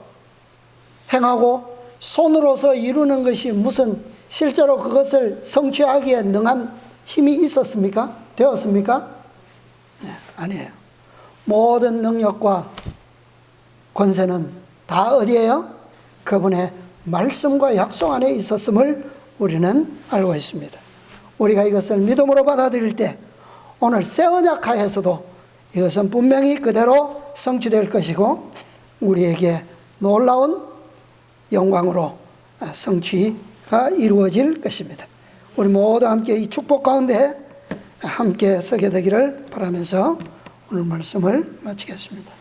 S1: 행하고 손으로서 이루는 것이 무슨 실제로 그것을 성취하기에 능한 힘이 있었습니까? 되었습니까? 네, 아니에요. 모든 능력과 권세는 다 어디에요? 그분의 말씀과 약속 안에 있었음을 우리는 알고 있습니다. 우리가 이것을 믿음으로 받아들일 때 오늘 새 언약 하에서도 이것은 분명히 그대로 성취될 것이고 우리에게 놀라운 영광으로 성취가 이루어질 것입니다. 우리 모두 함께 이 축복 가운데 함께 서게 되기를 바라면서 오늘 말씀을 마치겠습니다.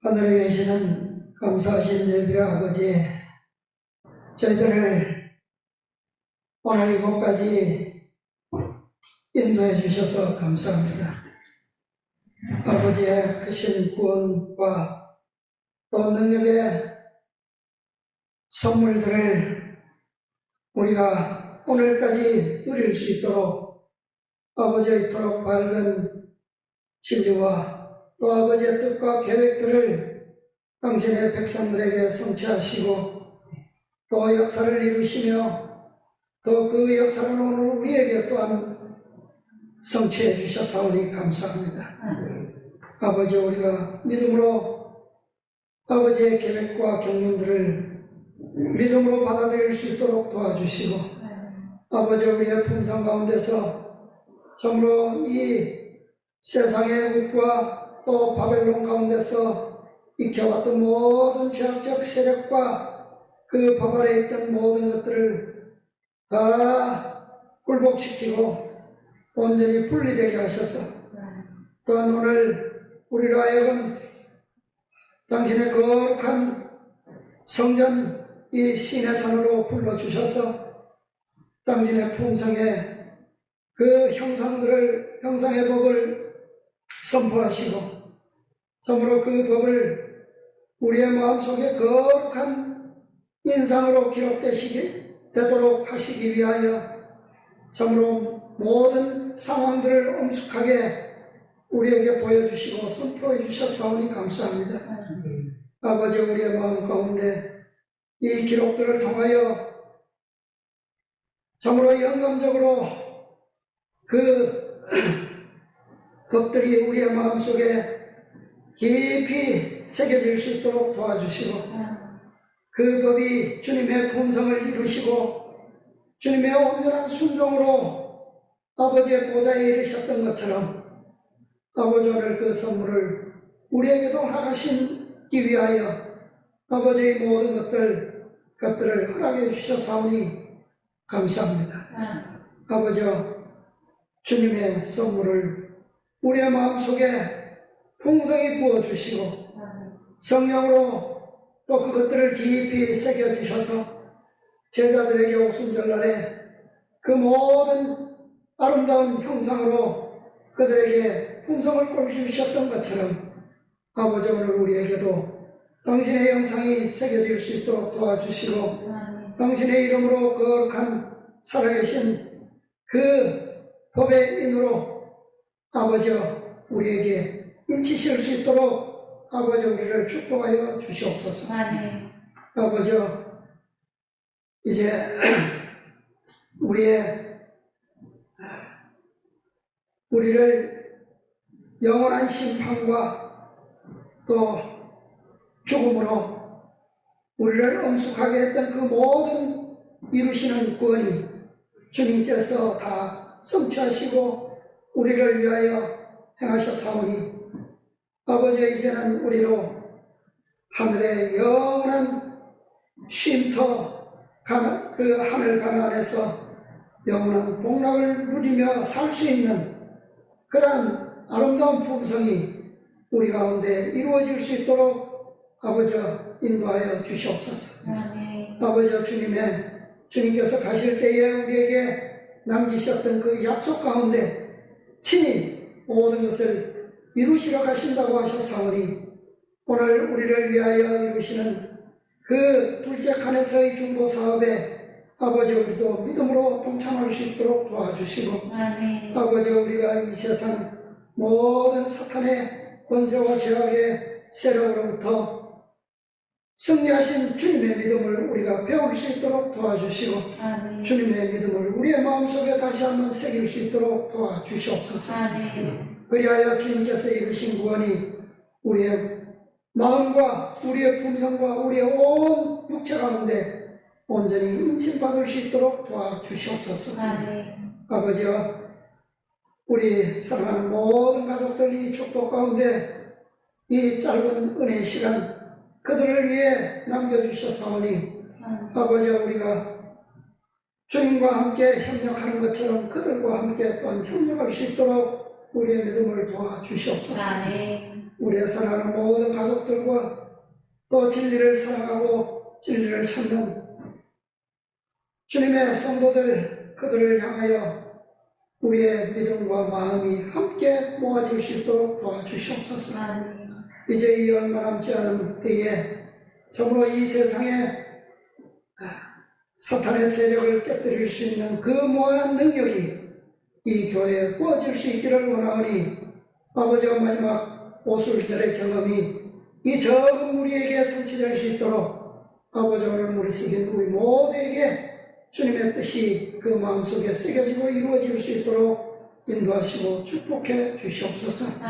S1: 하늘에 계시는 감사하신 저희들의 아버지, 저희들을 오늘 이곳까지 인도해 주셔서 감사합니다. 아버지의 크신 구원과 또 능력의 선물들을 우리가 오늘까지 누릴 수 있도록 아버지의 이토록 밝은 진리와 또 아버지의 뜻과 계획들을 당신의 백성들에게 성취하시고 또 역사를 이루시며 또 그 역사를 오늘 우리에게 또한 성취해 주셔사오니 감사합니다. 아버지, 우리가 믿음으로 아버지의 계획과 경륜들을 믿음으로 받아들일 수 있도록 도와주시고 아버지, 우리의 품성 가운데서 참으로 이 세상의 것과 또 바벨론 가운데서 익혀왔던 모든 죄악적 세력과 그 법 아래 있던 모든 것들을 다 굴복시키고 온전히 분리되게 하셔서 또한 오늘 우리로 하여금 당신의 거룩한 성전 이 신의 산으로 불러주셔서 당신의 품성의 그 형상의 법을 선포하시고 참으로 그 법을 우리의 마음속에 거룩한 인상으로 기록되도록 하시기 위하여 참으로 모든 상황들을 엄숙하게 우리에게 보여주시고 선포해 주셨사오니 감사합니다. 아버지, 우리의 마음 가운데 이 기록들을 통하여 참으로 영감적으로 그 법들이 우리의 마음속에 깊이 새겨질 수 있도록 도와주시고 그 법이 주님의 품성을 이루시고 주님의 온전한 순종으로 아버지의 보좌에 이르셨던 것처럼 아버지, 오늘 그 선물을 우리에게도 허락하시기 위하여 아버지의 모든 것들을 허락해 주셔사오니 감사합니다. 아버지여, 주님의 선물을 우리의 마음속에 풍성히 부어주시고 성령으로 또 그것들을 깊이 새겨주셔서 제자들에게 오순절날에 그 모든 아름다운 형상으로 그들에게 풍성을 꼴주셨던 것처럼 아버지 오늘 우리에게도 당신의 영상이 새겨질 수 있도록 도와주시고 당신의 이름으로 거룩한 살아계신 그 법의 인으로 아버지여 우리에게 인치실 수 있도록 아버지 우리를 축복하여 주시옵소서. 아버지여 이제 우리를 영원한 심판과 또 죽음으로 우리를 엄숙하게 했던 그 모든 이루시는 구원이 주님께서 다 성취하시고 우리를 위하여 행하셨사오니 아버지 이제는 우리로 하늘의 영원한 쉼터 그 하늘 가나안에서 영원한 복락을 누리며 살 수 있는 그러한 아름다운 품성이 우리 가운데 이루어질 수 있도록 아버지 인도하여 주시옵소서. 아버지 주님께서 가실 때에 우리에게 남기셨던 그 약속 가운데 친히 모든 것을 이루시러 가신다고 하셨사오니 오늘 우리를 위하여 이루시는 그 둘째 칸에서의 중보 사업에 아버지 우리도 믿음으로 동참할 수 있도록 도와주시고 아버지 우리가 이 세상 모든 사탄의 권세와 죄악의 세력으로부터 승리하신 주님의 믿음을 우리가 배울 수 있도록 도와주시고 주님의 믿음을 우리의 마음속에 다시 한번 새길 수 있도록 도와주시옵소서. 그리하여 주님께서 이루신 구원이 우리의 마음과 우리의 품성과 우리의 온 육체 가운데 온전히 인침받을 수 있도록 도와주시옵소서. 아버지여 우리 사랑하는 모든 가족들이 축복 가운데 이 짧은 은혜의 시간 그들을 위해 남겨주셨사오니 아버지 우리가 주님과 함께 협력하는 것처럼 그들과 함께 또한 협력할 수 있도록 우리의 믿음을 도와주시옵소서. 우리의 사랑하는 모든 가족들과 또 진리를 사랑하고 진리를 찾는 주님의 성도들 그들을 향하여 우리의 믿음과 마음이 함께 모아질 수 있도록 도와주시옵소서. 이제 이 얼마 남지 않은 때에 정말로 이 세상에 사탄의 세력을 깨뜨릴 수 있는 그 무한한 능력이 이 교회에 부어질 수 있기를 원하오니 아버지와 마지막 오순절의 경험이 이 적은 우리에게 성취될 수 있도록 아버지 오늘 우리 속인 우리 모두에게 주님의 뜻이 그 마음속에 새겨지고 이루어질 수 있도록 인도하시고 축복해 주시옵소서.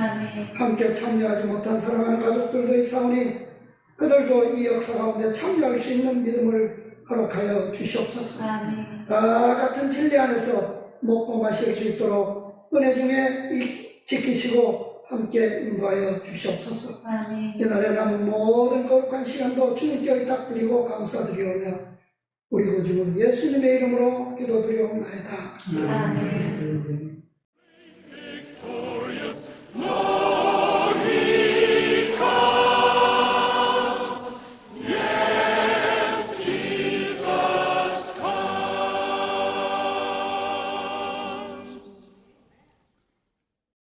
S1: 함께 참여하지 못한 사랑하는 가족들도 있사오니 그들도 이 역사 가운데 참여할 수 있는 믿음을 허락하여 주시옵소서. 다 같은 진리 안에서 먹고 마실 수 있도록 은혜 중에 지키시고 함께 인도하여 주시옵소서. 이날에 남은 모든 거룩한 시간도 주님께 의탁드리고 감사드리오며 우리 구주 예수님의 이름으로 기도드리옵나이다. 아멘.